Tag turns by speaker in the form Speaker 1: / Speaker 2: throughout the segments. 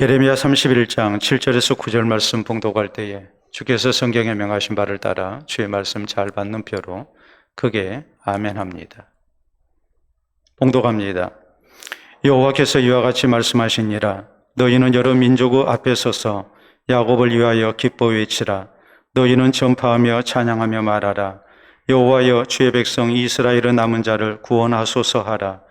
Speaker 1: 예레미야 31장 7절에서 9절 말씀 봉독할 때에 주께서 성경에 명하신 바를 따라 주의 말씀 잘 받는 표로 크게 아멘합니다. 봉독합니다. 여호와께서 이와 같이 말씀하시니라. 너희는 여러 민족의 앞에 서서 야곱을 위하여 기뻐 외치라. 너희는 전파하며 찬양하며 말하라. 여호와여, 주의 백성 이스라엘의 남은 자를 구원하소서 하라.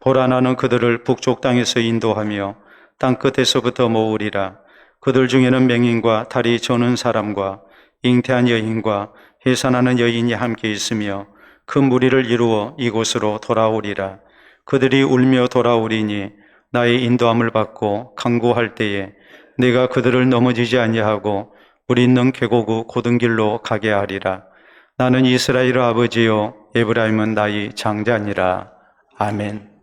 Speaker 1: 보라, 나는 그들을 북쪽 땅에서 인도하며 땅끝에서부터 모으리라. 그들 중에는 맹인과 다리 저는 사람과 잉태한 여인과 해산하는 여인이 함께 있으며 큰 무리를 이루어 이곳으로 돌아오리라. 그들이 울며 돌아오리니 나의 인도함을 받고 강구할 때에 내가 그들을 넘어지지 아니하고 물 있는 계곡의 고든 길로 가게 하리라. 나는 이스라엘의 아버지요 에브라임은 나의 장자니라. 아멘.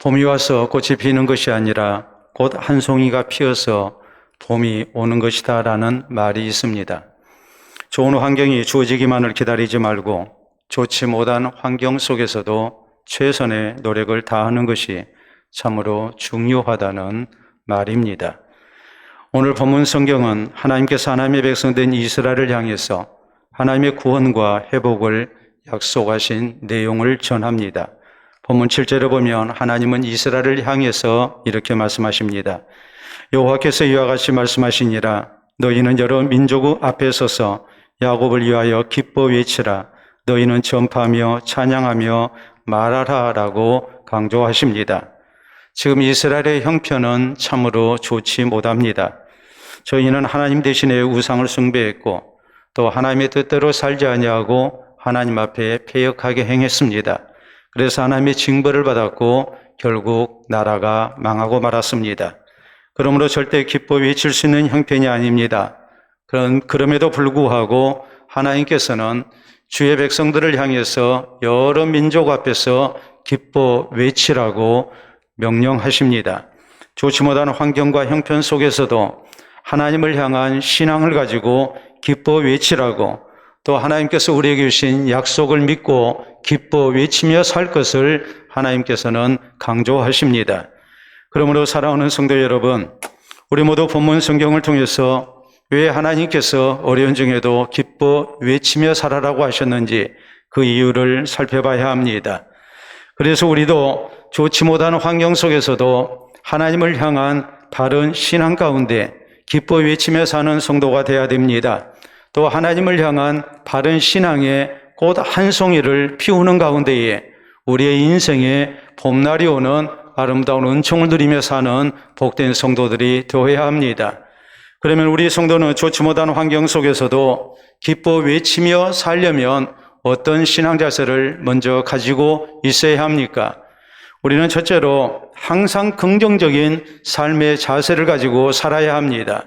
Speaker 1: 봄이 와서 꽃이 피는 것이 아니라 곧 한 송이가 피어서 봄이 오는 것이다 라는 말이 있습니다. 좋은 환경이 주어지기만을 기다리지 말고 좋지 못한 환경 속에서도 최선의 노력을 다하는 것이 참으로 중요하다는 말입니다. 오늘 본문 성경은 하나님께서 하나님의 백성된 이스라엘을 향해서 하나님의 구원과 회복을 약속하신 내용을 전합니다. 본문 7절에 보면 하나님은 이스라엘을 향해서 이렇게 말씀하십니다. 여호와께서 이와 같이 말씀하시니라. 너희는 여러 민족의 앞에 서서 야곱을 위하여 기뻐 외치라. 너희는 전파하며 찬양하며 말하라 라고 강조하십니다. 지금 이스라엘의 형편은 참으로 좋지 못합니다. 저희는 하나님 대신에 우상을 숭배했고 또 하나님의 뜻대로 살지 아니하고 하나님 앞에 패역하게 행했습니다. 그래서 하나님의 징벌을 받았고 결국 나라가 망하고 말았습니다. 그러므로 절대 기뻐 외칠 수 있는 형편이 아닙니다. 그럼에도 불구하고 하나님께서는 주의 백성들을 향해서 여러 민족 앞에서 기뻐 외치라고 명령하십니다. 좋지 못한 환경과 형편 속에서도 하나님을 향한 신앙을 가지고 기뻐 외치라고, 또 하나님께서 우리에게 주신 약속을 믿고 기뻐 외치며 살 것을 하나님께서는 강조하십니다. 그러므로 사랑하는 성도 여러분, 우리 모두 본문 성경을 통해서 왜 하나님께서 어려운 중에도 기뻐 외치며 살아라고 하셨는지 그 이유를 살펴봐야 합니다. 그래서 우리도 좋지 못한 환경 속에서도 하나님을 향한 바른 신앙 가운데 기뻐 외치며 사는 성도가 되어야 됩니다. 또 하나님을 향한 바른 신앙의 꽃 한 송이를 피우는 가운데에 우리의 인생에 봄날이 오는 아름다운 은총을 누리며 사는 복된 성도들이 되어야 합니다. 그러면 우리 성도는 좋지 못한 환경 속에서도 기뻐 외치며 살려면 어떤 신앙 자세를 먼저 가지고 있어야 합니까? 우리는 첫째로 항상 긍정적인 삶의 자세를 가지고 살아야 합니다.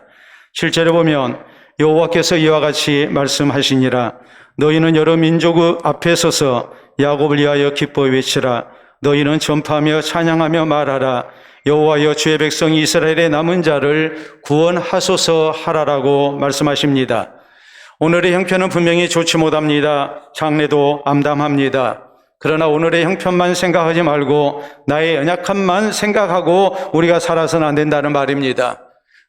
Speaker 1: 실제로 보면 여호와께서 이와 같이 말씀하시니라. 너희는 여러 민족의 앞에 서서 야곱을 위하여 기뻐 외치라. 너희는 전파하며 찬양하며 말하라. 여호와여, 주의 백성 이스라엘의 남은 자를 구원하소서 하라라고 말씀하십니다. 오늘의 형편은 분명히 좋지 못합니다. 장래도 암담합니다. 그러나 오늘의 형편만 생각하지 말고 나의 연약함만 생각하고 우리가 살아서는 안 된다는 말입니다.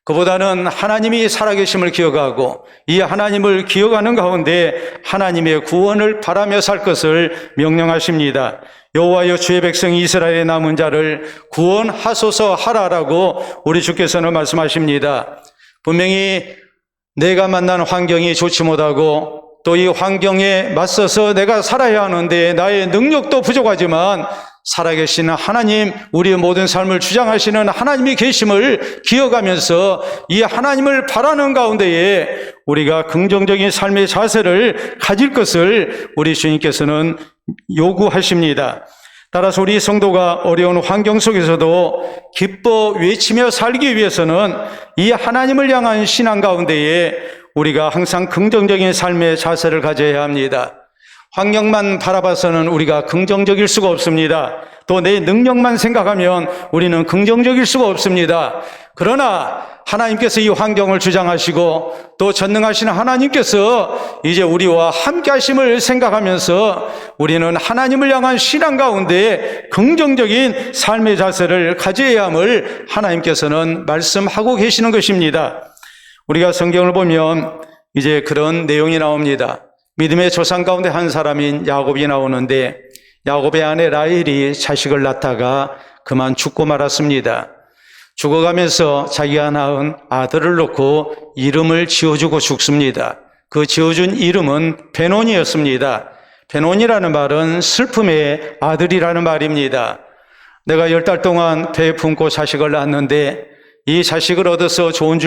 Speaker 1: 그보다는 하나님이 살아계심을 기억하고 이 하나님을 기억하는 가운데 하나님의 구원을 바라며 살 것을 명령하십니다. 여호와여, 주의 백성 이스라엘의 남은 자를 구원하소서 하라라고 우리 주께서는 말씀하십니다. 분명히 내가 만난 환경이 좋지 못하고 또 이 환경에 맞서서 내가 살아야 하는데 나의 능력도 부족하지만 살아계신 하나님, 우리의 모든 삶을 주장하시는 하나님이 계심을 기억하면서 이 하나님을 바라는 가운데에 우리가 긍정적인 삶의 자세를 가질 것을 우리 주님께서는 요구하십니다. 따라서 우리 성도가 어려운 환경 속에서도 기뻐 외치며 살기 위해서는 이 하나님을 향한 신앙 가운데에 우리가 항상 긍정적인 삶의 자세를 가져야 합니다. 환경만 바라봐서는 우리가 긍정적일 수가 없습니다. 또 내 능력만 생각하면 우리는 긍정적일 수가 없습니다. 그러나 하나님께서 이 환경을 주장하시고 또 전능하신 하나님께서 이제 우리와 함께 하심을 생각하면서 우리는 하나님을 향한 신앙 가운데 긍정적인 삶의 자세를 가져야 함을 하나님께서는 말씀하고 계시는 것입니다. 우리가 성경을 보면 이제 그런 내용이 나옵니다. 믿음의 조상 가운데 한 사람인 야곱이 나오는데 야곱의 아내 라헬이 자식을 낳다가 그만 죽고 말았습니다. 죽어가면서 자기가 낳은 아들을 놓고 이름을 지어주고 죽습니다. 그 지어준 이름은 베논이었습니다. 베논이라는 말은 슬픔의 아들이라는 말입니다. 내가 10달 동안 배에 품고 자식을 낳았는데 이 자식을 얻어서 좋을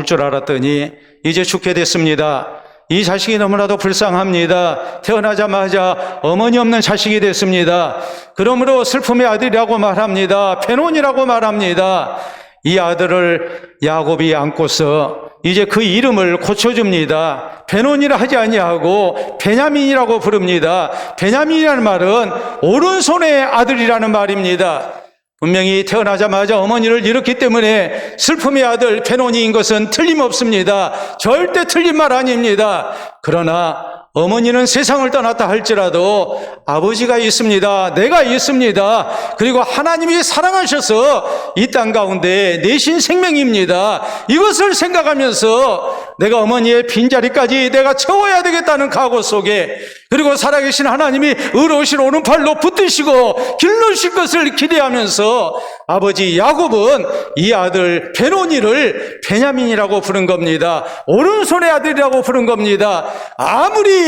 Speaker 1: 줄 알았더니 이제 죽게 됐습니다. 이 자식이 너무나도 불쌍합니다. 태어나자마자 어머니 없는 자식이 됐습니다. 그러므로 슬픔의 아들이라고 말합니다. 베논이라고 말합니다. 이 아들을 야곱이 안고서 이제 그 이름을 고쳐줍니다. 베논이라 하지 아니하고 베냐민이라고 부릅니다. 베냐민이라는 말은 오른손의 아들이라는 말입니다. 분명히 태어나자마자 어머니를 잃었기 때문에 슬픔의 아들 베논이인 것은 틀림없습니다. 절대 틀린 말 아닙니다. 그러나 어머니는 세상을 떠났다 할지라도 아버지가 있습니다. 내가 있습니다. 그리고 하나님이 사랑하셔서 이 땅 가운데 내신 생명입니다. 이것을 생각하면서 내가 어머니의 빈자리까지 내가 채워야 되겠다는 각오 속에, 그리고 살아계신 하나님이 의로우신 오른팔로 붙드시고 길러주실 것을 기대하면서 아버지 야곱은 이 아들 베논이를 베냐민이라고 부른 겁니다. 오른손의 아들이라고 부른 겁니다. 아무리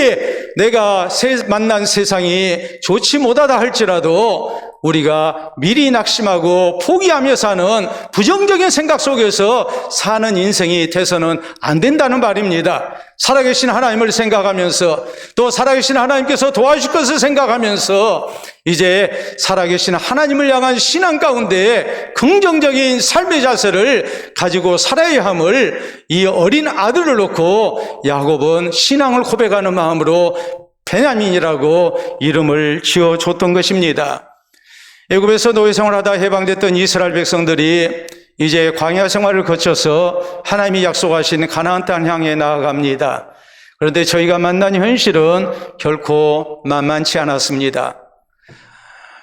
Speaker 1: 내가 만난 세상이 좋지 못하다 할지라도 우리가 미리 낙심하고 포기하며 사는 부정적인 생각 속에서 사는 인생이 돼서는 안 된다는 말입니다. 살아계신 하나님을 생각하면서 또 살아계신 하나님께서 도와주실 것을 생각하면서 이제 살아계신 하나님을 향한 신앙 가운데 긍정적인 삶의 자세를 가지고 살아야 함을 이 어린 아들을 놓고 야곱은 신앙을 고백하는 마음으로 베냐민이라고 이름을 지어줬던 것입니다. 애굽에서 노예 생활하다 해방됐던 이스라엘 백성들이 이제 광야 생활을 거쳐서 하나님이 약속하신 가나안 땅 향해 나아갑니다. 그런데 저희가 만난 현실은 결코 만만치 않았습니다.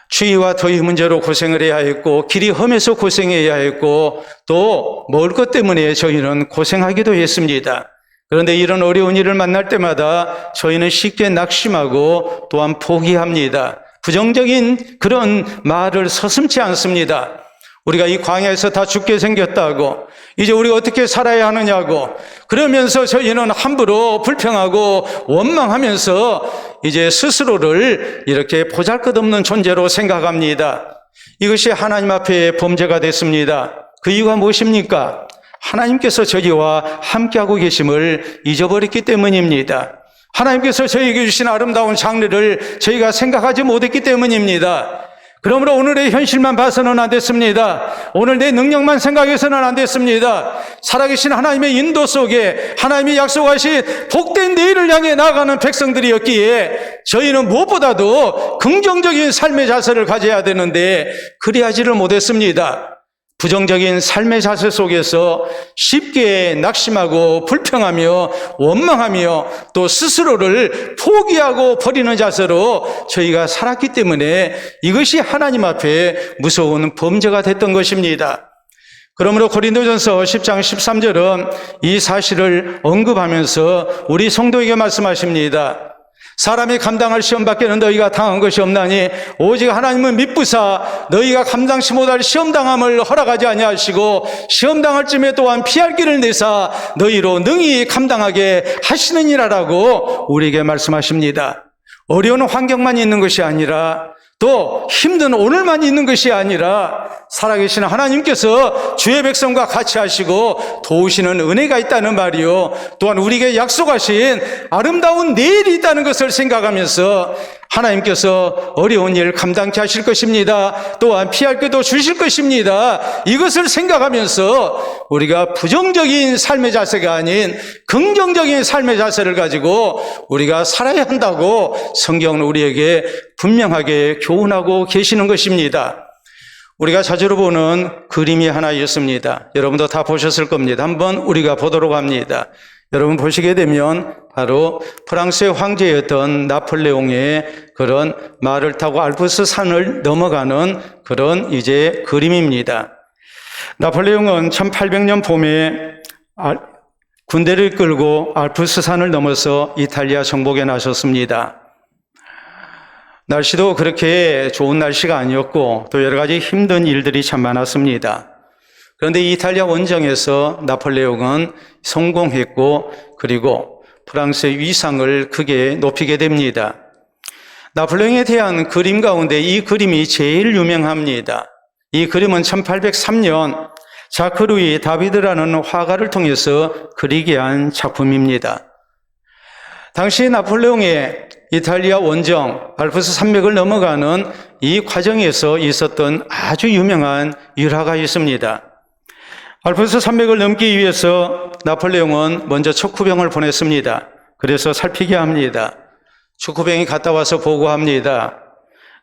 Speaker 1: 추위와 더위 문제로 고생을 해야 했고, 길이 험해서 고생해야 했고, 또 먹을 것 때문에 저희는 고생하기도 했습니다. 그런데 이런 어려운 일을 만날 때마다 저희는 쉽게 낙심하고 또한 포기합니다. 부정적인 그런 말을 서슴지 않습니다. 우리가 이 광야에서 다 죽게 생겼다고, 이제 우리가 어떻게 살아야 하느냐고, 그러면서 저희는 함부로 불평하고 원망하면서 이제 스스로를 이렇게 보잘것없는 존재로 생각합니다. 이것이 하나님 앞에 범죄가 됐습니다. 그 이유가 무엇입니까? 하나님께서 저희와 함께하고 계심을 잊어버렸기 때문입니다. 하나님께서 저희에게 주신 아름다운 장래를 저희가 생각하지 못했기 때문입니다. 그러므로 오늘의 현실만 봐서는 안 됐습니다. 오늘 내 능력만 생각해서는 안 됐습니다. 살아계신 하나님의 인도 속에 하나님이 약속하신 복된 내일을 향해 나아가는 백성들이었기에 저희는 무엇보다도 긍정적인 삶의 자세를 가져야 되는데 그리하지를 못했습니다. 부정적인 삶의 자세 속에서 쉽게 낙심하고 불평하며 원망하며 또 스스로를 포기하고 버리는 자세로 저희가 살았기 때문에 이것이 하나님 앞에 무서운 범죄가 됐던 것입니다. 그러므로 고린도전서 10장 13절은 이 사실을 언급하면서 우리 성도에게 말씀하십니다. 사람이 감당할 시험밖에는 너희가 당한 것이 없나니 오직 하나님은 미쁘사 너희가 감당치 못할 시험당함을 허락하지 아니하시고 시험당할 쯤에 또한 피할 길을 내사 너희로 능히 감당하게 하시느니라라고 우리에게 말씀하십니다. 어려운 환경만 있는 것이 아니라 또 힘든 오늘만 있는 것이 아니라 살아계신 하나님께서 주의 백성과 같이 하시고 도우시는 은혜가 있다는 말이요, 또한 우리에게 약속하신 아름다운 내일이 있다는 것을 생각하면서 하나님께서 어려운 일 감당케 하실 것입니다. 또한 피할 것도 주실 것입니다. 이것을 생각하면서 우리가 부정적인 삶의 자세가 아닌 긍정적인 삶의 자세를 가지고 우리가 살아야 한다고 성경은 우리에게 분명하게 교훈하고 계시는 것입니다. 우리가 자주로 보는 그림이 하나 있습니다. 여러분도 다 보셨을 겁니다. 한번 우리가 보도록 합니다. 여러분 보시게 되면 바로 프랑스의 황제였던 나폴레옹의 그런 말을 타고 알프스 산을 넘어가는 그런 이제 그림입니다. 나폴레옹은 1800년 봄에 군대를 끌고 알프스 산을 넘어서 이탈리아 정복에 나섰습니다. 날씨도 그렇게 좋은 날씨가 아니었고 또 여러 가지 힘든 일들이 참 많았습니다. 그런데 이탈리아 원정에서 나폴레옹은 성공했고 그리고 프랑스의 위상을 크게 높이게 됩니다. 나폴레옹에 대한 그림 가운데 이 그림이 제일 유명합니다. 이 그림은 1803년 자크 루이 다비드라는 화가를 통해서 그리게 한 작품입니다. 당시 나폴레옹의 이탈리아 원정 알프스 산맥을 넘어가는 이 과정에서 있었던 아주 유명한 일화가 있습니다. 알프스 산맥을 넘기 위해서 나폴레옹은 먼저 척후병을 보냈습니다. 그래서 살피게 합니다. 척후병이 갔다 와서 보고합니다.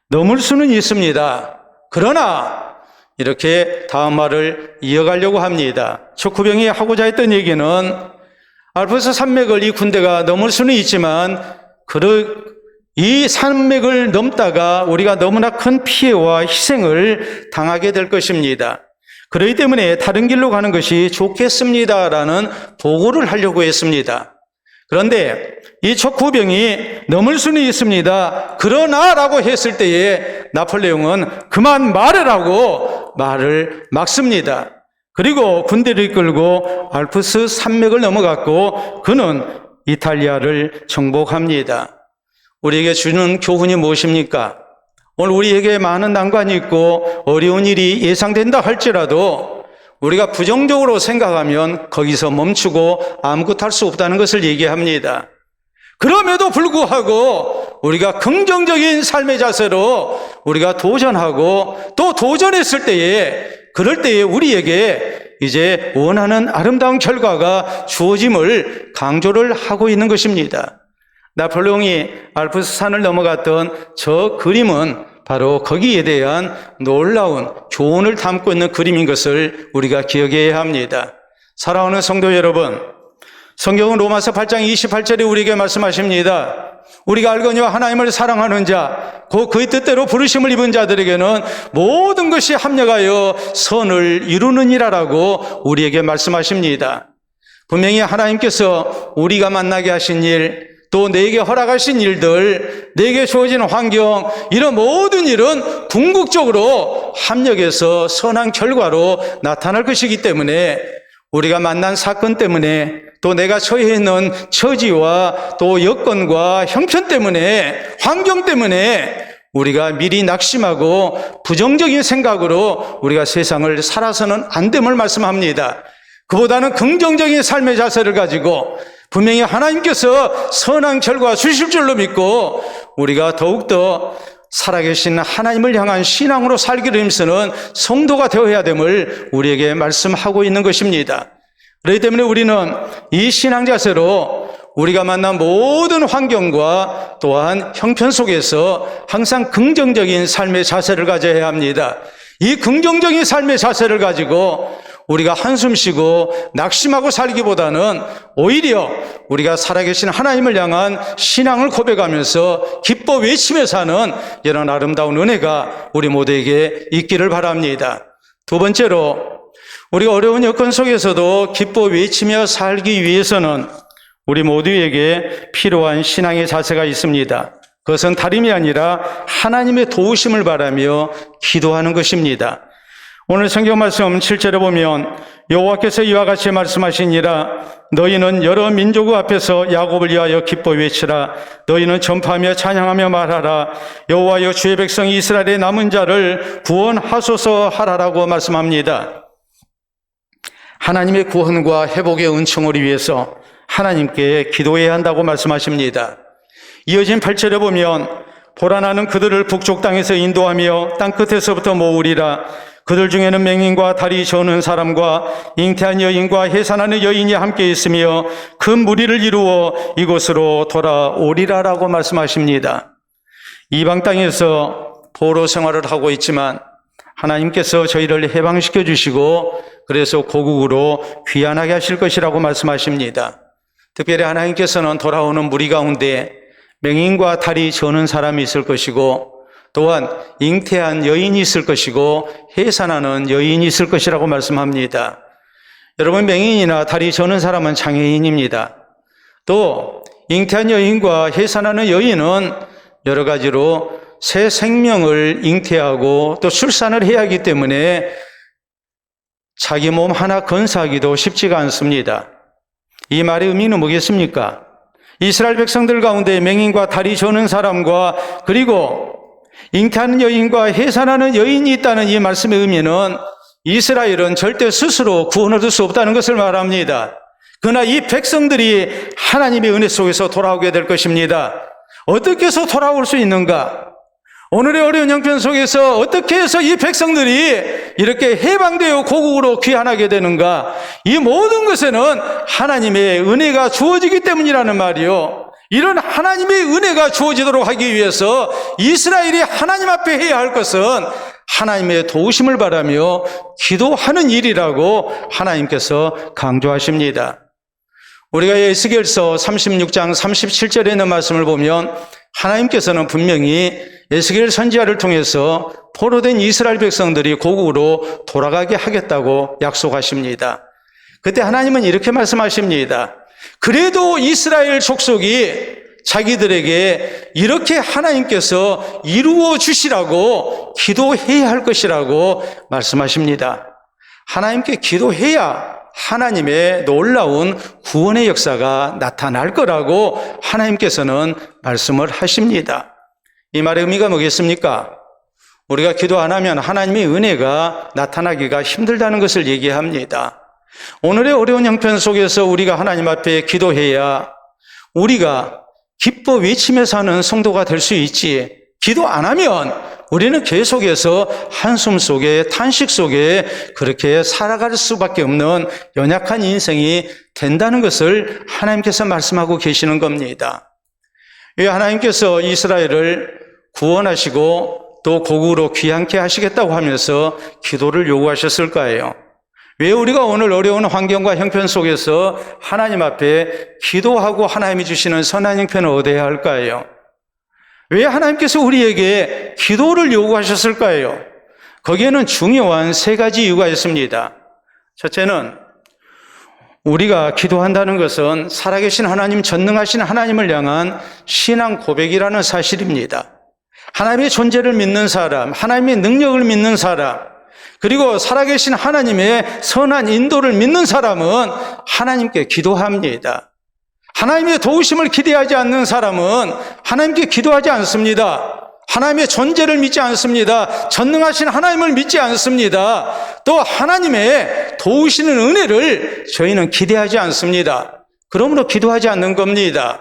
Speaker 1: 넘을 수는 있습니다. 그러나 이렇게 다음 말을 이어가려고 합니다. 척후병이 하고자 했던 얘기는 알프스 산맥을 이 군대가 넘을 수는 있지만 이 산맥을 넘다가 우리가 너무나 큰 피해와 희생을 당하게 될 것입니다. 그렇기 때문에 다른 길로 가는 것이 좋겠습니다라는 보고를 하려고 했습니다. 그런데 이 척후병이 넘을 수는 있습니다. 그러나 라고 했을 때에 나폴레옹은 그만 말하라고 말을 막습니다. 그리고 군대를 이끌고 알프스 산맥을 넘어갔고 그는 이탈리아를 정복합니다. 우리에게 주는 교훈이 무엇입니까? 오늘 우리에게 많은 난관이 있고 어려운 일이 예상된다 할지라도 우리가 부정적으로 생각하면 거기서 멈추고 아무것도 할 수 없다는 것을 얘기합니다. 그럼에도 불구하고 우리가 긍정적인 삶의 자세로 우리가 도전하고 또 도전했을 때에 그럴 때에 우리에게 이제 원하는 아름다운 결과가 주어짐을 강조를 하고 있는 것입니다. 나폴레옹이 알프스 산을 넘어갔던 저 그림은 바로 거기에 대한 놀라운 교훈을 담고 있는 그림인 것을 우리가 기억해야 합니다. 사랑하는 성도 여러분, 성경은 로마서 8장 28절에 우리에게 말씀하십니다. 우리가 알거니와 하나님을 사랑하는 자, 곧 그의 뜻대로 부르심을 입은 자들에게는 모든 것이 합력하여 선을 이루느니라라고 우리에게 말씀하십니다. 분명히 하나님께서 우리가 만나게 하신 일, 또 내게 허락하신 일들, 내게 주어진 환경, 이런 모든 일은 궁극적으로 합력해서 선한 결과로 나타날 것이기 때문에 우리가 만난 사건 때문에 또 내가 처해 있는 처지와 또 여건과 형편 때문에 환경 때문에 우리가 미리 낙심하고 부정적인 생각으로 우리가 세상을 살아서는 안 됨을 말씀합니다. 그보다는 긍정적인 삶의 자세를 가지고 분명히 하나님께서 선한 결과 주실 줄로 믿고 우리가 더욱더 살아계신 하나님을 향한 신앙으로 살기를 힘쓰는 성도가 되어야 됨을 우리에게 말씀하고 있는 것입니다. 그렇기 때문에 우리는 이 신앙 자세로 우리가 만난 모든 환경과 또한 형편 속에서 항상 긍정적인 삶의 자세를 가져야 합니다. 이 긍정적인 삶의 자세를 가지고 우리가 한숨 쉬고 낙심하고 살기보다는 오히려 우리가 살아계신 하나님을 향한 신앙을 고백하면서 기뻐 외치며 사는 이런 아름다운 은혜가 우리 모두에게 있기를 바랍니다. 두 번째로 우리가 어려운 여건 속에서도 기뻐 외치며 살기 위해서는 우리 모두에게 필요한 신앙의 자세가 있습니다. 그것은 다름이 아니라 하나님의 도우심을 바라며 기도하는 것입니다. 오늘 성경 말씀 7절에 보면 여호와께서 이와 같이 말씀하시니라 너희는 여러 민족 앞에서 야곱을 위하여 기뻐 외치라 너희는 전파하며 찬양하며 말하라 여호와여 주의 백성 이스라엘의 남은 자를 구원하소서 하라라고 말씀합니다. 하나님의 구원과 회복의 은총을 위해서 하나님께 기도해야 한다고 말씀하십니다. 이어진 8절에 보면 보라 나는 그들을 북쪽 땅에서 인도하며 땅끝에서부터 모으리라 그들 중에는 맹인과 다리 저는 사람과 잉태한 여인과 해산하는 여인이 함께 있으며 큰 무리를 이루어 이곳으로 돌아오리라라고 말씀하십니다. 이방 땅에서 포로 생활을 하고 있지만 하나님께서 저희를 해방시켜 주시고 그래서 고국으로 귀환하게 하실 것이라고 말씀하십니다. 특별히 하나님께서는 돌아오는 무리 가운데 맹인과 다리 저는 사람이 있을 것이고 또한 잉태한 여인이 있을 것이고 해산하는 여인이 있을 것이라고 말씀합니다. 여러분, 맹인이나 다리 저는 사람은 장애인입니다. 또 잉태한 여인과 해산하는 여인은 여러 가지로 새 생명을 잉태하고 또 출산을 해야 하기 때문에 자기 몸 하나 건사하기도 쉽지가 않습니다. 이 말의 의미는 뭐겠습니까? 이스라엘 백성들 가운데 맹인과 다리 저는 사람과 그리고 잉태하는 여인과 해산하는 여인이 있다는 이 말씀의 의미는 이스라엘은 절대 스스로 구원 얻을 수 없다는 것을 말합니다. 그러나 이 백성들이 하나님의 은혜 속에서 돌아오게 될 것입니다. 어떻게 해서 돌아올 수 있는가? 오늘의 어려운 형편 속에서 어떻게 해서 이 백성들이 이렇게 해방되어 고국으로 귀환하게 되는가? 이 모든 것에는 하나님의 은혜가 주어지기 때문이라는 말이요. 이런 하나님의 은혜가 주어지도록 하기 위해서 이스라엘이 하나님 앞에 해야 할 것은 하나님의 도우심을 바라며 기도하는 일이라고 하나님께서 강조하십니다. 우리가 에스겔서 36장 37절에 있는 말씀을 보면 하나님께서는 분명히 에스겔 선지자를 통해서 포로된 이스라엘 백성들이 고국으로 돌아가게 하겠다고 약속하십니다. 그때 하나님은 이렇게 말씀하십니다. 그래도 이스라엘 족속이 자기들에게 이렇게 하나님께서 이루어 주시라고 기도해야 할 것이라고 말씀하십니다. 하나님께 기도해야 하나님의 놀라운 구원의 역사가 나타날 거라고 하나님께서는 말씀을 하십니다. 이 말의 의미가 뭐겠습니까? 우리가 기도 안 하면 하나님의 은혜가 나타나기가 힘들다는 것을 얘기합니다. 오늘의 어려운 형편 속에서 우리가 하나님 앞에 기도해야 우리가 기뻐 외치며 사는 성도가 될 수 있지, 기도 안 하면 우리는 계속해서 한숨 속에 탄식 속에 그렇게 살아갈 수밖에 없는 연약한 인생이 된다는 것을 하나님께서 말씀하고 계시는 겁니다. 왜 하나님께서 이스라엘을 구원하시고 또 고국으로 귀환케 하시겠다고 하면서 기도를 요구하셨을까요? 왜 우리가 오늘 어려운 환경과 형편 속에서 하나님 앞에 기도하고 하나님이 주시는 선한 형편을 얻어야 할까요? 왜 하나님께서 우리에게 기도를 요구하셨을까요? 거기에는 중요한 세 가지 이유가 있습니다. 첫째는 우리가 기도한다는 것은 살아계신 하나님, 전능하신 하나님을 향한 신앙 고백이라는 사실입니다. 하나님의 존재를 믿는 사람, 하나님의 능력을 믿는 사람, 그리고 살아계신 하나님의 선한 인도를 믿는 사람은 하나님께 기도합니다. 하나님의 도우심을 기대하지 않는 사람은 하나님께 기도하지 않습니다. 하나님의 존재를 믿지 않습니다. 전능하신 하나님을 믿지 않습니다. 또 하나님의 도우시는 은혜를 저희는 기대하지 않습니다. 그러므로 기도하지 않는 겁니다.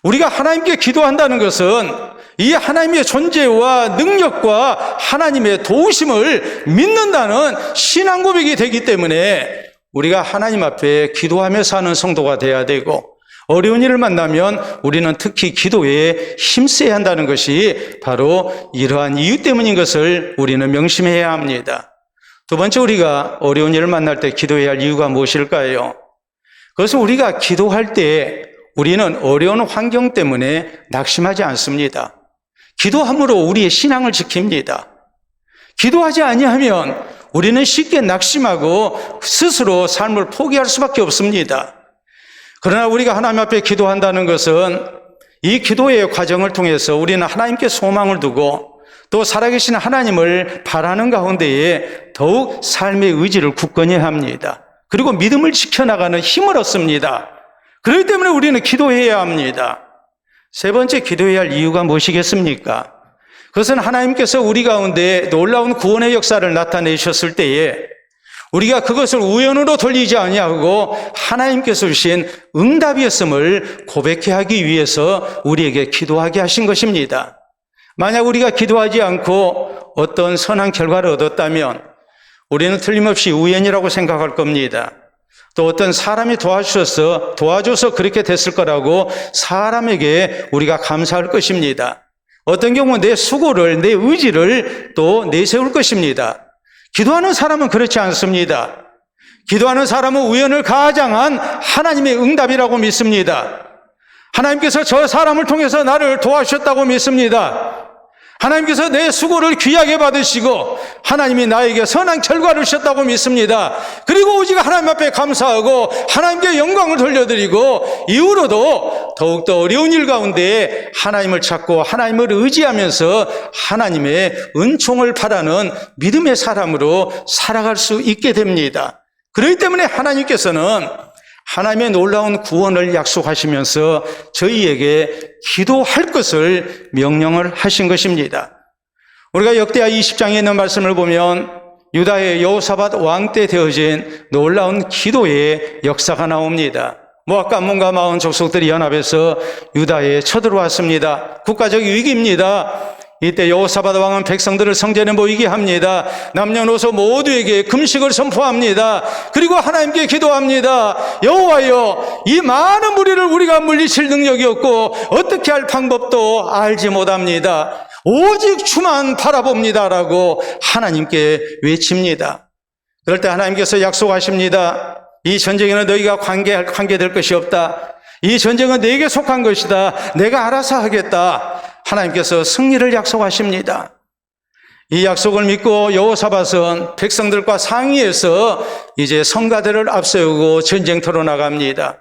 Speaker 1: 우리가 하나님께 기도한다는 것은 이 하나님의 존재와 능력과 하나님의 도우심을 믿는다는 신앙 고백이 되기 때문에 우리가 하나님 앞에 기도하며 사는 성도가 돼야 되고, 어려운 일을 만나면 우리는 특히 기도에 힘써야 한다는 것이 바로 이러한 이유 때문인 것을 우리는 명심해야 합니다. 두 번째, 우리가 어려운 일을 만날 때 기도해야 할 이유가 무엇일까요? 그것은 우리가 기도할 때 우리는 어려운 환경 때문에 낙심하지 않습니다. 기도함으로 우리의 신앙을 지킵니다. 기도하지 아니하면 우리는 쉽게 낙심하고 스스로 삶을 포기할 수밖에 없습니다. 그러나 우리가 하나님 앞에 기도한다는 것은 이 기도의 과정을 통해서 우리는 하나님께 소망을 두고 또 살아계신 하나님을 바라는 가운데에 더욱 삶의 의지를 굳건히 합니다. 그리고 믿음을 지켜나가는 힘을 얻습니다. 그렇기 때문에 우리는 기도해야 합니다. 세 번째, 기도해야 할 이유가 무엇이겠습니까? 그것은 하나님께서 우리 가운데 놀라운 구원의 역사를 나타내셨을 때에 우리가 그것을 우연으로 돌리지 아니하고 하나님께서 주신 응답이었음을 고백해 하기 위해서 우리에게 기도하게 하신 것입니다. 만약 우리가 기도하지 않고 어떤 선한 결과를 얻었다면 우리는 틀림없이 우연이라고 생각할 겁니다. 또 어떤 사람이 도와줘서 그렇게 됐을 거라고 사람에게 우리가 감사할 것입니다. 어떤 경우는 내 수고를, 내 의지를 또 내세울 것입니다. 기도하는 사람은 그렇지 않습니다. 기도하는 사람은 우연을 가장한 하나님의 응답이라고 믿습니다. 하나님께서 저 사람을 통해서 나를 도와주셨다고 믿습니다. 하나님께서 내 수고를 귀하게 받으시고 하나님이 나에게 선한 결과를 주셨다고 믿습니다. 그리고 오직 하나님 앞에 감사하고 하나님께 영광을 돌려드리고 이후로도 더욱더 어려운 일 가운데 하나님을 찾고 하나님을 의지하면서 하나님의 은총을 바라는 믿음의 사람으로 살아갈 수 있게 됩니다. 그렇기 때문에 하나님께서는 하나님의 놀라운 구원을 약속하시면서 저희에게 기도할 것을 명령을 하신 것입니다. 우리가 역대하 20장에 있는 말씀을 보면 유다의 여호사밧 왕 때 되어진 놀라운 기도의 역사가 나옵니다. 모압과 암몬과 마온 족속들이 연합해서 유다에 쳐들어왔습니다. 국가적 위기입니다. 이때 여호사밧 왕은 백성들을 성전에 모이게 합니다. 남녀노소 모두에게 금식을 선포합니다. 그리고 하나님께 기도합니다. 여호와여, 이 많은 무리를 우리가 물리칠 능력이 없고 어떻게 할 방법도 알지 못합니다. 오직 주만 바라봅니다라고 하나님께 외칩니다. 그럴 때 하나님께서 약속하십니다. 이 전쟁에는 너희가 관계될 것이 없다. 이 전쟁은 내게 속한 것이다. 내가 알아서 하겠다. 하나님께서 승리를 약속하십니다. 이 약속을 믿고 여호사밧은 백성들과 상의해서 이제 성가대를 앞세우고 전쟁터로 나갑니다.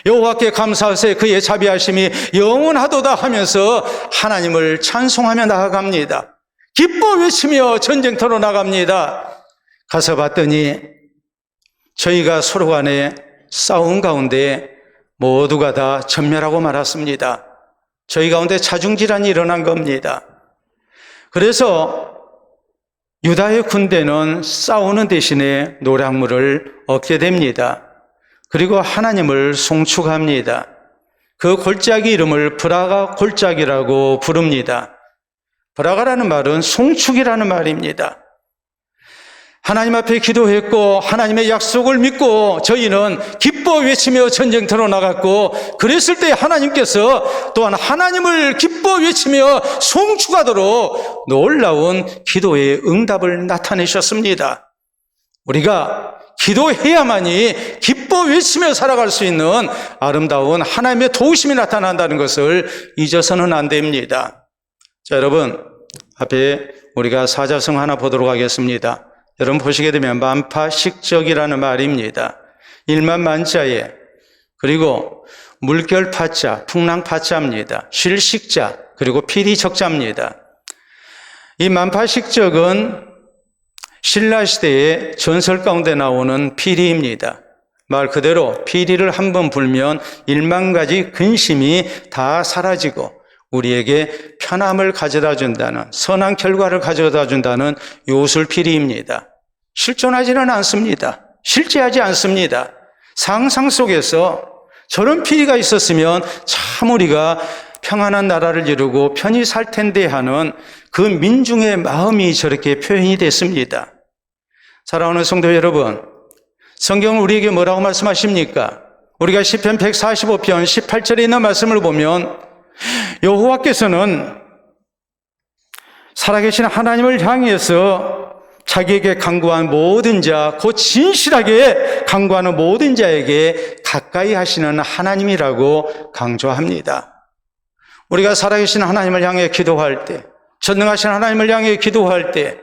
Speaker 1: 여호와께 감사하세 그의 자비하심이 영원하도다 하면서 하나님을 찬송하며 나아갑니다. 기뻐 외치며 전쟁터로 나갑니다. 가서 봤더니 저희가 서로 간에 싸움 가운데 모두가 다 전멸하고 말았습니다. 저희 가운데 자중질환이 일어난 겁니다. 그래서 유다의 군대는 싸우는 대신에 노략물을 얻게 됩니다. 그리고 하나님을 송축합니다. 그 골짜기 이름을 브라가 골짜기라고 부릅니다. 브라가라는 말은 송축이라는 말입니다. 하나님 앞에 기도했고 하나님의 약속을 믿고 저희는 기뻐 외치며 전쟁터로 나갔고 그랬을 때 하나님께서 또한 하나님을 기뻐 외치며 송축하도록 놀라운 기도의 응답을 나타내셨습니다. 우리가 기도해야만이 기뻐 외치며 살아갈 수 있는 아름다운 하나님의 도우심이 나타난다는 것을 잊어서는 안 됩니다. 자, 여러분 앞에 우리가 사자성 하나 보도록 하겠습니다. 여러분 보시게 되면 만파식적이라는 말입니다. 일만만자에 그리고 물결파자, 풍랑파자입니다. 쉴식자 그리고 피리적자입니다. 이 만파식적은 신라시대의 전설 가운데 나오는 피리입니다. 말 그대로 피리를 한번 불면 10,000가지 근심이 다 사라지고 우리에게 편함을 가져다 준다는 선한 결과를 가져다 준다는 요술피리입니다. 실존하지는 않습니다. 실제하지 않습니다. 상상 속에서 저런 피리가 있었으면 참 우리가 평안한 나라를 이루고 편히 살 텐데 하는 그 민중의 마음이 저렇게 표현이 됐습니다. 사랑하는 성도 여러분, 성경은 우리에게 뭐라고 말씀하십니까? 우리가 시편 145편 18절에 있는 말씀을 보면 여호와께서는 살아계신 하나님을 향해서 자기에게 간구한 모든 자, 곧 진실하게 간구하는 모든 자에게 가까이 하시는 하나님이라고 강조합니다. 우리가 살아계신 하나님을 향해 기도할 때, 전능하신 하나님을 향해 기도할 때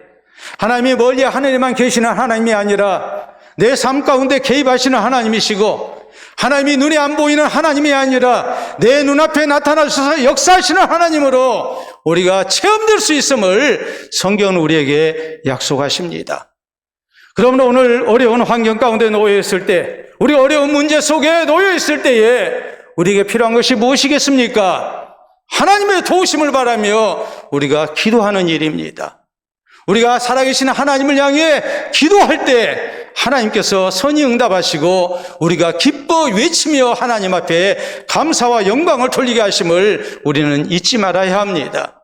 Speaker 1: 하나님이 멀리 하늘에만 계시는 하나님이 아니라 내 삶 가운데 개입하시는 하나님이시고 하나님이 눈에 안 보이는 하나님이 아니라 내 눈앞에 나타나셔서 역사하시는 하나님으로 우리가 체험될 수 있음을 성경은 우리에게 약속하십니다. 그러므로 오늘 어려운 환경 가운데 놓여 있을 때, 우리 어려운 문제 속에 놓여 있을 때에 우리에게 필요한 것이 무엇이겠습니까? 하나님의 도우심을 바라며 우리가 기도하는 일입니다. 우리가 살아계신 하나님을 향해 기도할 때 하나님께서 선히 응답하시고 우리가 기뻐 외치며 하나님 앞에 감사와 영광을 돌리게 하심을 우리는 잊지 말아야 합니다.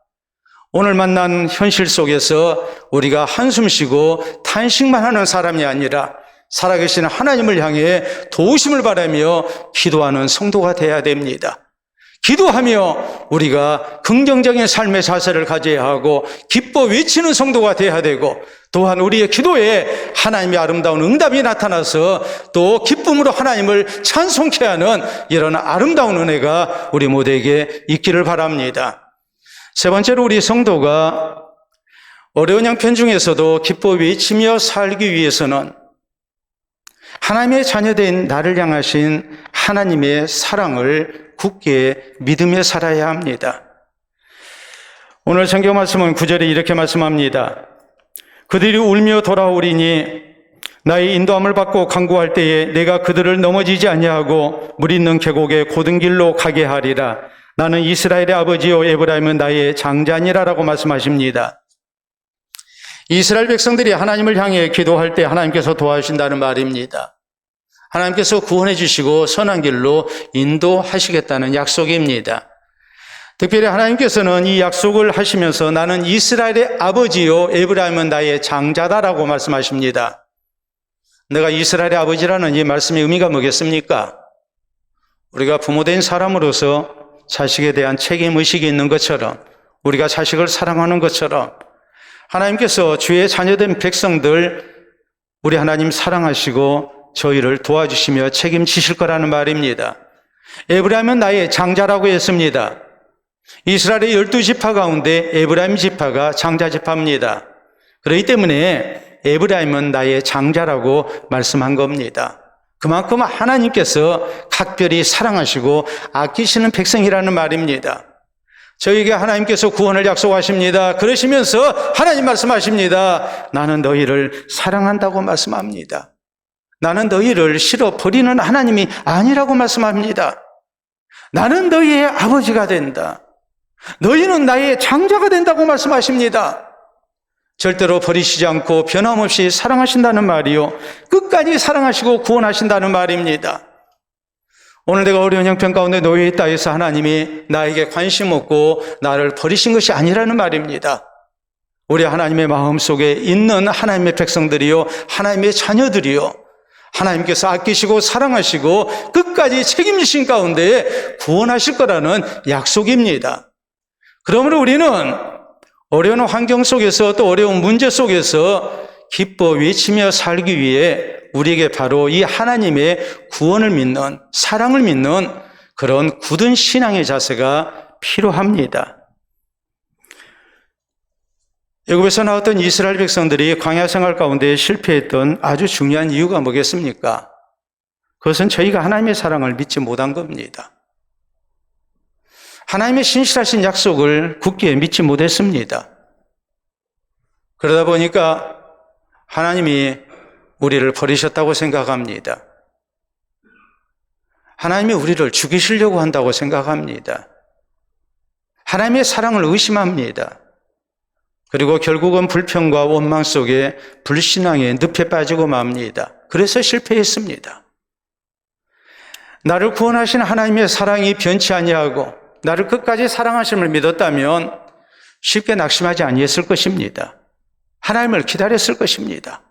Speaker 1: 오늘 만난 현실 속에서 우리가 한숨 쉬고 탄식만 하는 사람이 아니라 살아계신 하나님을 향해 도우심을 바라며 기도하는 성도가 되어야 됩니다. 기도하며 우리가 긍정적인 삶의 자세를 가져야 하고 기뻐 외치는 성도가 되어야 되고, 또한 우리의 기도에 하나님의 아름다운 응답이 나타나서 또 기쁨으로 하나님을 찬송케 하는 이런 아름다운 은혜가 우리 모두에게 있기를 바랍니다. 세 번째로, 우리 성도가 어려운 형편 중에서도 기뻐 외치며 살기 위해서는 하나님의 자녀된 나를 향하신 하나님의 사랑을 굳게 믿으며 살아야 합니다. 오늘 성경 말씀은 9절에 이렇게 말씀합니다. 그들이 울며 돌아오리니 나의 인도함을 받고 간구할 때에 내가 그들을 넘어지지 아니하고 물 있는 계곡의 고든 길로 가게 하리라. 나는 이스라엘의 아버지요 에브라임은 나의 장자니라라고 말씀하십니다. 이스라엘 백성들이 하나님을 향해 기도할 때 하나님께서 도와주신다는 말입니다. 하나님께서 구원해 주시고 선한 길로 인도하시겠다는 약속입니다. 특별히 하나님께서는 이 약속을 하시면서 나는 이스라엘의 아버지요 에브라임은 나의 장자다라고 말씀하십니다. 내가 이스라엘의 아버지라는 이 말씀의 의미가 뭐겠습니까? 우리가 부모된 사람으로서 자식에 대한 책임의식이 있는 것처럼, 우리가 자식을 사랑하는 것처럼 하나님께서 주의 자녀된 백성들, 우리 하나님 사랑하시고 저희를 도와주시며 책임지실 거라는 말입니다. 에브라임은 나의 장자라고 했습니다. 이스라엘의 12지파 가운데 에브라임 지파가 장자 지파입니다. 그렇기 때문에 에브라임은 나의 장자라고 말씀한 겁니다. 그만큼 하나님께서 각별히 사랑하시고 아끼시는 백성이라는 말입니다. 저에게 하나님께서 구원을 약속하십니다. 그러시면서 하나님 말씀하십니다. 나는 너희를 사랑한다고 말씀합니다. 나는 너희를 싫어 버리는 하나님이 아니라고 말씀합니다. 나는 너희의 아버지가 된다. 너희는 나의 장자가 된다고 말씀하십니다. 절대로 버리시지 않고 변함없이 사랑하신다는 말이요, 끝까지 사랑하시고 구원하신다는 말입니다. 오늘 내가 어려운 형편 가운데 놓여 있다 해서 하나님이 나에게 관심 없고 나를 버리신 것이 아니라는 말입니다. 우리 하나님의 마음속에 있는 하나님의 백성들이요, 하나님의 자녀들이요, 하나님께서 아끼시고 사랑하시고 끝까지 책임지신 가운데 구원하실 거라는 약속입니다. 그러므로 우리는 어려운 환경 속에서 또 어려운 문제 속에서 기뻐 외치며 살기 위해 우리에게 바로 이 하나님의 구원을 믿는, 사랑을 믿는 그런 굳은 신앙의 자세가 필요합니다. 애굽에서 나왔던 이스라엘 백성들이 광야 생활 가운데 실패했던 아주 중요한 이유가 뭐겠습니까? 그것은 저희가 하나님의 사랑을 믿지 못한 겁니다. 하나님의 신실하신 약속을 굳게 믿지 못했습니다. 그러다 보니까 하나님이 우리를 버리셨다고 생각합니다. 하나님이 우리를 죽이시려고 한다고 생각합니다. 하나님의 사랑을 의심합니다. 그리고 결국은 불평과 원망 속에 불신앙의 늪에 빠지고 맙니다. 그래서 실패했습니다. 나를 구원하신 하나님의 사랑이 변치 아니하고 나를 끝까지 사랑하심을 믿었다면 쉽게 낙심하지 아니했을 것입니다. 하나님을 기다렸을 것입니다.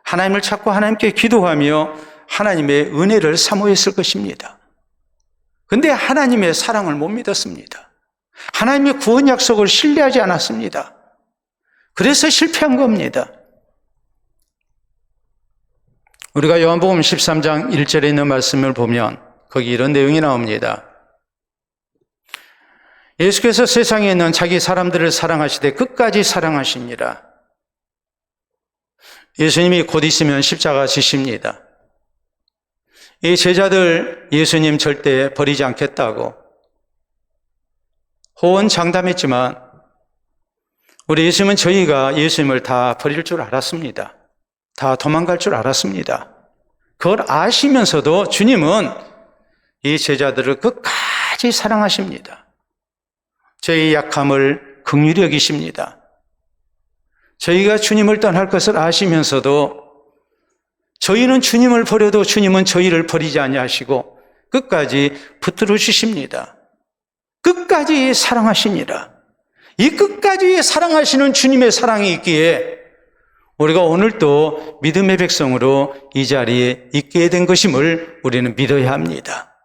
Speaker 1: 하나님을 찾고 하나님께 기도하며 하나님의 은혜를 사모했을 것입니다. 그런데 하나님의 사랑을 못 믿었습니다. 하나님의 구원 약속을 신뢰하지 않았습니다. 그래서 실패한 겁니다. 우리가 요한복음 13장 1절에 있는 말씀을 보면 거기 이런 내용이 나옵니다. 예수께서 세상에 있는 자기 사람들을 사랑하시되 끝까지 사랑하십니다. 예수님이 곧 있으면 십자가 지십니다. 이 제자들 예수님 절대 버리지 않겠다고 호언장담했지만 우리 예수님은 저희가 예수님을 다 버릴 줄 알았습니다. 다 도망갈 줄 알았습니다. 그걸 아시면서도 주님은 이 제자들을 끝까지 사랑하십니다. 저희 약함을 긍휼히 여기십니다. 저희가 주님을 떠날 것을 아시면서도 저희는 주님을 버려도 주님은 저희를 버리지 아니하시고 끝까지 붙들어 주십니다. 끝까지 사랑하시니라. 이 끝까지 사랑하시는 주님의 사랑이 있기에 우리가 오늘도 믿음의 백성으로 이 자리에 있게 된 것임을 우리는 믿어야 합니다.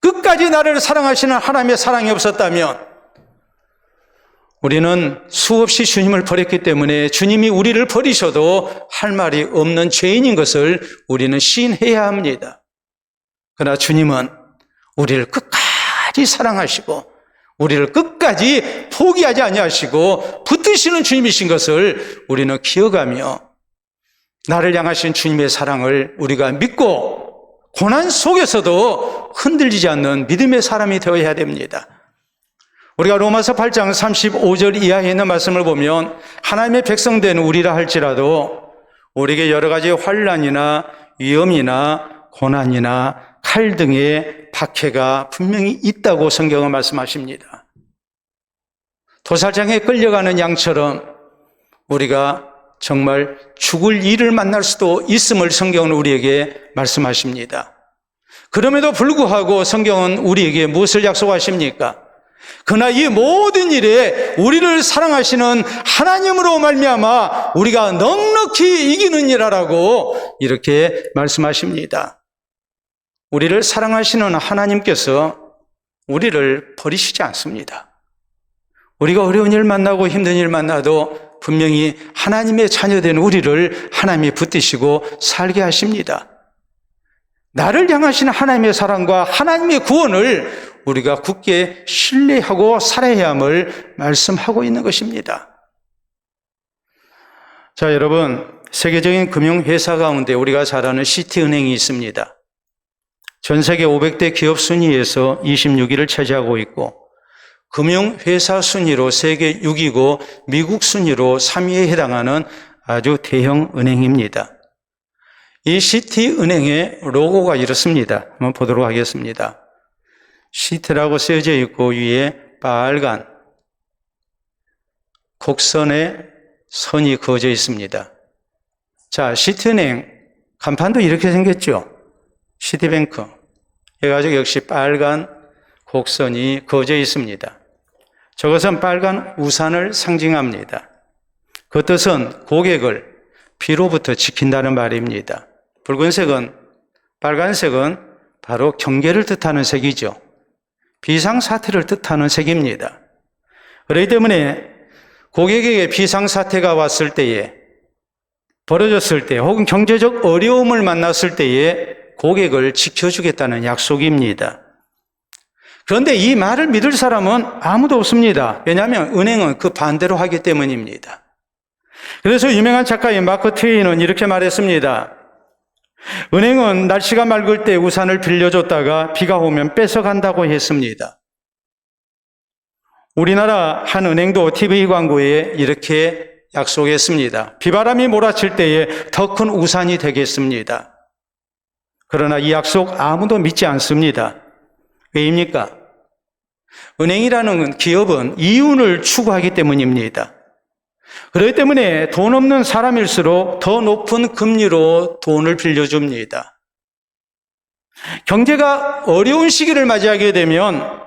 Speaker 1: 끝까지 나를 사랑하시는 하나님의 사랑이 없었다면 우리는 수없이 주님을 버렸기 때문에 주님이 우리를 버리셔도 할 말이 없는 죄인인 것을 우리는 시인해야 합니다. 그러나 주님은 우리를 끝까지 사랑하시고 우리를 끝까지 포기하지 아니하시고 붙드시는 주님이신 것을 우리는 기억하며 나를 향하신 주님의 사랑을 우리가 믿고 고난 속에서도 흔들리지 않는 믿음의 사람이 되어야 됩니다. 우리가 로마서 8장 35절 이하에 있는 말씀을 보면 하나님의 백성된 우리라 할지라도 우리에게 여러 가지 환난이나 위험이나 고난이나 칼 등의 박해가 분명히 있다고 성경은 말씀하십니다. 도살장에 끌려가는 양처럼 우리가 정말 죽을 일을 만날 수도 있음을 성경은 우리에게 말씀하십니다. 그럼에도 불구하고 성경은 우리에게 무엇을 약속하십니까? 그러나 이 모든 일에 우리를 사랑하시는 하나님으로 말미암아 우리가 넉넉히 이기느니라라고 이렇게 말씀하십니다. 우리를 사랑하시는 하나님께서 우리를 버리시지 않습니다. 우리가 어려운 일 만나고 힘든 일 만나도 분명히 하나님의 자녀된 우리를 하나님이 붙드시고 살게 하십니다. 나를 향하시는 하나님의 사랑과 하나님의 구원을 우리가 굳게 신뢰하고 살아야 함을 말씀하고 있는 것입니다. 자, 여러분, 세계적인 금융회사 가운데 우리가 잘 아는 시티은행이 있습니다. 전 세계 500대 기업 순위에서 26위를 차지하고 있고 금융회사 순위로 세계 6위고 미국 순위로 3위에 해당하는 아주 대형 은행입니다. 이 시티은행의 로고가 이렇습니다. 한번 보도록 하겠습니다. 시티라고 쓰여져 있고 위에 빨간 곡선의 선이 그어져 있습니다. 자, 시티은행 간판도 이렇게 생겼죠. 시티뱅크 해가지고 역시 빨간 곡선이 그어져 있습니다. 저것은 빨간 우산을 상징합니다. 그 뜻은 고객을 비로부터 지킨다는 말입니다. 붉은색은, 빨간색은 바로 경계를 뜻하는 색이죠. 비상사태를 뜻하는 색입니다. 그렇기 때문에 고객에게 비상사태가 왔을 때에, 벌어졌을 때, 혹은 경제적 어려움을 만났을 때에 고객을 지켜주겠다는 약속입니다. 그런데 이 말을 믿을 사람은 아무도 없습니다. 왜냐하면 은행은 그 반대로 하기 때문입니다. 그래서 유명한 작가인 마크 트웨인은 이렇게 말했습니다. 은행은 날씨가 맑을 때 우산을 빌려줬다가 비가 오면 뺏어간다고 했습니다. 우리나라 한 은행도 TV 광고에 이렇게 약속했습니다. 비바람이 몰아칠 때에 더 큰 우산이 되겠습니다. 그러나 이 약속 아무도 믿지 않습니다. 왜입니까? 은행이라는 기업은 이윤을 추구하기 때문입니다. 그렇기 때문에 돈 없는 사람일수록 더 높은 금리로 돈을 빌려줍니다. 경제가 어려운 시기를 맞이하게 되면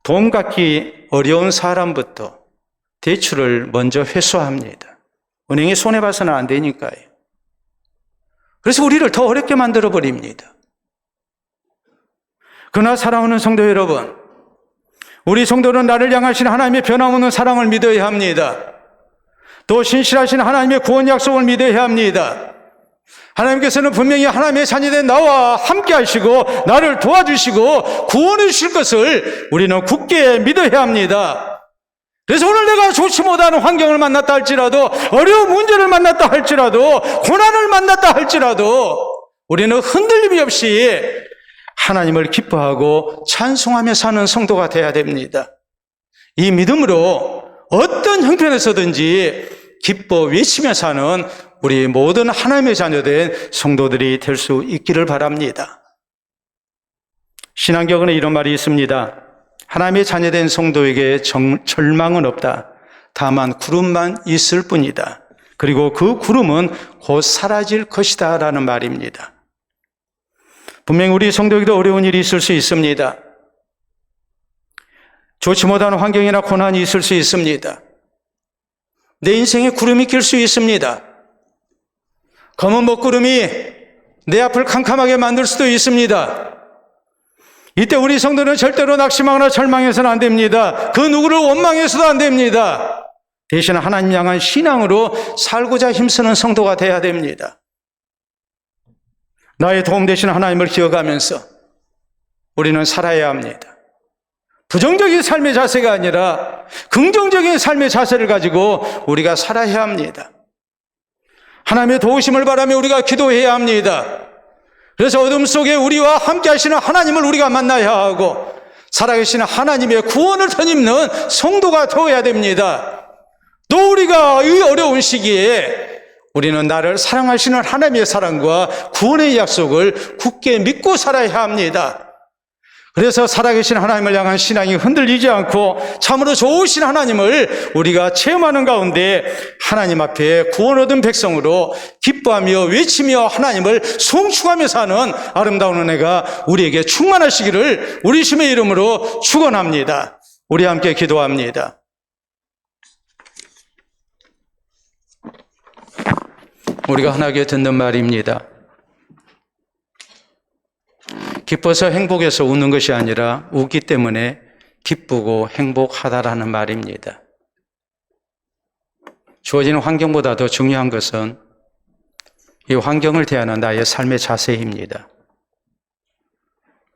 Speaker 1: 돈 갚기 어려운 사람부터 대출을 먼저 회수합니다. 은행이 손해봐서는 안 되니까요. 그래서 우리를 더 어렵게 만들어버립니다. 그러나 사랑하는 성도 여러분, 우리 성도는 나를 향하신 하나님의 변함없는 사랑을 믿어야 합니다. 또 신실하신 하나님의 구원 약속을 믿어야 합니다. 하나님께서는 분명히 하나님의 자녀된 나와 함께 하시고 나를 도와주시고 구원해 주실 것을 우리는 굳게 믿어야 합니다. 그래서 오늘 내가 좋지 못하는 환경을 만났다 할지라도, 어려운 문제를 만났다 할지라도, 고난을 만났다 할지라도 우리는 흔들림이 없이 하나님을 기뻐하고 찬송하며 사는 성도가 되어야 됩니다. 이 믿음으로 어떤 형편에서든지 기뻐 외치며 사는 우리 모든 하나님의 자녀된 성도들이 될 수 있기를 바랍니다. 신앙경은에 이런 말이 있습니다. 하나님의 자녀된 성도에게 절망은 없다. 다만 구름만 있을 뿐이다. 그리고 그 구름은 곧 사라질 것이다 라는 말입니다. 분명히 우리 성도에게도 어려운 일이 있을 수 있습니다. 좋지 못한 환경이나 고난이 있을 수 있습니다. 내 인생에 구름이 낄 수 있습니다. 검은 먹구름이 내 앞을 캄캄하게 만들 수도 있습니다. 이때 우리 성도는 절대로 낙심하거나 절망해서는 안 됩니다. 그 누구를 원망해서도 안 됩니다. 대신 하나님 향한 신앙으로 살고자 힘쓰는 성도가 돼야 됩니다. 나의 도움 되신 하나님을 기억하면서 우리는 살아야 합니다. 부정적인 삶의 자세가 아니라 긍정적인 삶의 자세를 가지고 우리가 살아야 합니다. 하나님의 도우심을 바라며 우리가 기도해야 합니다. 그래서 어둠 속에 우리와 함께 하시는 하나님을 우리가 만나야 하고 살아계시는 하나님의 구원을 덧입는 성도가 되어야 됩니다. 또 우리가 이 어려운 시기에 우리는 나를 사랑하시는 하나님의 사랑과 구원의 약속을 굳게 믿고 살아야 합니다. 그래서 살아계신 하나님을 향한 신앙이 흔들리지 않고 참으로 좋으신 하나님을 우리가 체험하는 가운데 하나님 앞에 구원 얻은 백성으로 기뻐하며 외치며 하나님을 송축하며 사는 아름다운 은혜가 우리에게 충만하시기를 우리 주의 이름으로 축원합니다. 우리 함께 기도합니다. 우리가 흔하게 듣는 말입니다. 기뻐서 행복해서 웃는 것이 아니라 웃기 때문에 기쁘고 행복하다라는 말입니다. 주어지는 환경보다 더 중요한 것은 이 환경을 대하는 나의 삶의 자세입니다.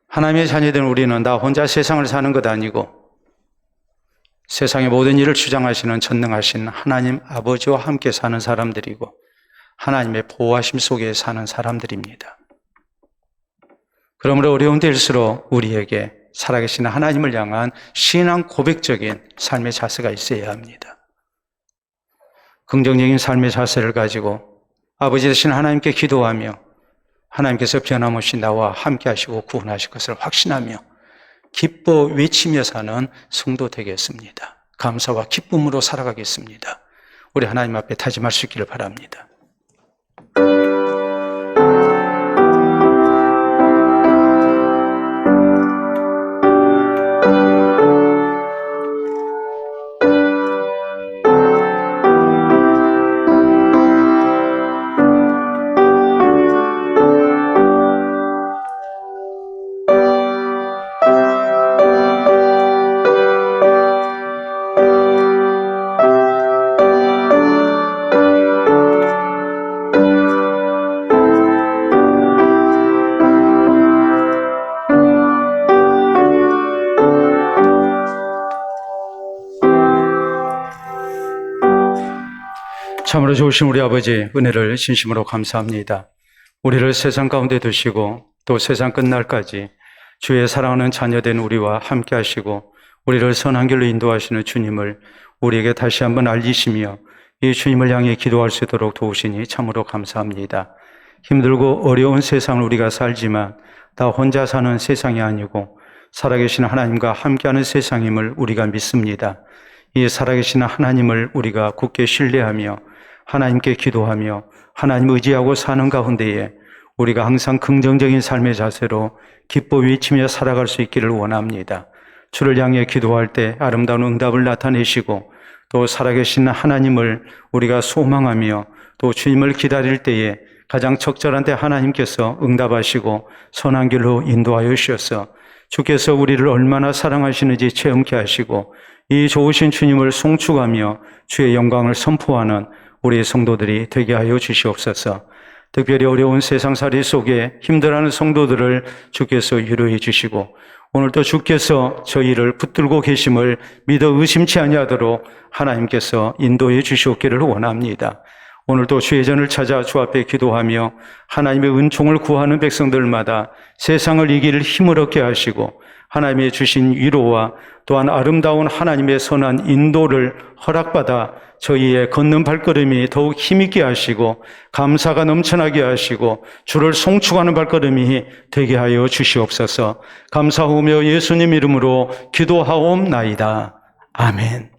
Speaker 1: 하나님의 자녀된 우리는 나 혼자 세상을 사는 것 아니고 세상의 모든 일을 주장하시는 전능하신 하나님 아버지와 함께 사는 사람들이고 하나님의 보호하심 속에 사는 사람들입니다. 그러므로 어려운 때일수록 우리에게 살아계신 하나님을 향한 신앙 고백적인 삶의 자세가 있어야 합니다. 긍정적인 삶의 자세를 가지고 아버지 되신 하나님께 기도하며 하나님께서 변함없이 나와 함께 하시고 구원하실 것을 확신하며 기뻐 외치며 사는 성도 되겠습니다. 감사와 기쁨으로 살아가겠습니다. 우리 하나님 앞에 다짐할 수 있기를 바랍니다. 참으로 좋으신 우리 아버지 은혜를 진심으로 감사합니다. 우리를 세상 가운데 두시고 또 세상 끝날까지 주의 사랑하는 자녀된 우리와 함께 하시고 우리를 선한 길로 인도하시는 주님을 우리에게 다시 한번 알리시며 이 주님을 향해 기도할 수 있도록 도우시니 참으로 감사합니다. 힘들고 어려운 세상을 우리가 살지만 다 혼자 사는 세상이 아니고 살아계신 하나님과 함께하는 세상임을 우리가 믿습니다. 이 살아계신 하나님을 우리가 굳게 신뢰하며 하나님께 기도하며 하나님 의지하고 사는 가운데에 우리가 항상 긍정적인 삶의 자세로 기뻐 외치며 살아갈 수 있기를 원합니다. 주를 향해 기도할 때 아름다운 응답을 나타내시고 또 살아계신 하나님을 우리가 소망하며 또 주님을 기다릴 때에 가장 적절한 때 하나님께서 응답하시고 선한 길로 인도하여 주셔서 주께서 우리를 얼마나 사랑하시는지 체험케 하시고 이 좋으신 주님을 송축하며 주의 영광을 선포하는 우리 성도들이 되게 하여 주시옵소서. 특별히 어려운 세상살이 속에 힘들어하는 성도들을 주께서 위로해 주시고 오늘도 주께서 저희를 붙들고 계심을 믿어 의심치 아니하도록 하나님께서 인도해 주시옵기를 원합니다. 오늘도 주의 전을 찾아 주 앞에 기도하며 하나님의 은총을 구하는 백성들마다 세상을 이길 힘을 얻게 하시고 하나님의 주신 위로와 또한 아름다운 하나님의 선한 인도를 허락받아 저희의 걷는 발걸음이 더욱 힘있게 하시고 감사가 넘쳐나게 하시고 주를 송축하는 발걸음이 되게 하여 주시옵소서. 감사하며 예수님 이름으로 기도하옵나이다. 아멘.